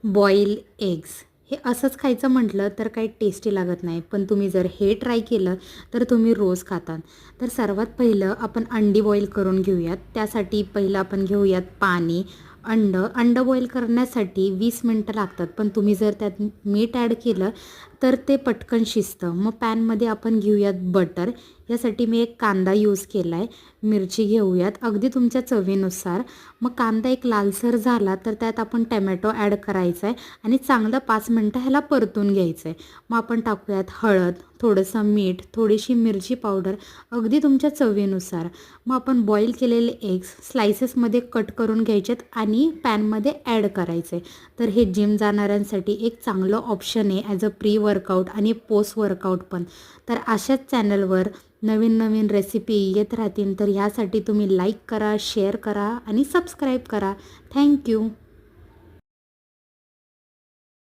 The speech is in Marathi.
बॉईल एग्स हे असंच खायचं म्हटलं तर काही टेस्टी लागत नाही, पण तुम्ही जर हे ट्राय केलं तर तुम्ही रोज खाता. तर सर्वात पहिलं आपण अंडी बॉईल करून घेऊयात. त्यासाठी पहिलं आपण घेऊयात पाणी, अंड बॉईल करण्यासाठी 20 मिनटं लागतात, पण तुम्ही जर त्यात मीठ ॲड केलं तर ते पटकन शिजतं. मग पॅनमध्ये आपण घेऊयात बटर. यासाठी मी एक कांदा यूज केला आहे. मिरची घेऊयात अगदी तुमच्या चवीनुसार. मग कांदा एक लालसर झाला तर त्यात आपण टमॅटो ॲड करायचा आहे आणि चांगलं 5 मिनटं ह्याला परतून घ्यायचं आहे. मग आपण टाकूयात हळद, थोडंसं मीठ, थोडीशी मिरची पावडर अगदी तुमच्या चवीनुसार. मग आपण बॉईल केलेले एग्स स्लायसेसमध्ये कट करून घ्यायचेत आणि पॅनमध्ये ॲड करायचे. तर हे जिम जाणाऱ्यांसाठी एक चांगलं ऑप्शन आहे ॲज अ प्री वर्कआउट आणि पोस्ट वर्कआउट पण. तर अशाच चॅनलवर नवीन नवीन रेसिपी येत राहतील. तर ह्यासाठी तुम्ही लाईक करा, शेअर करा आणि सबस्क्राईब करा. थँक्यू.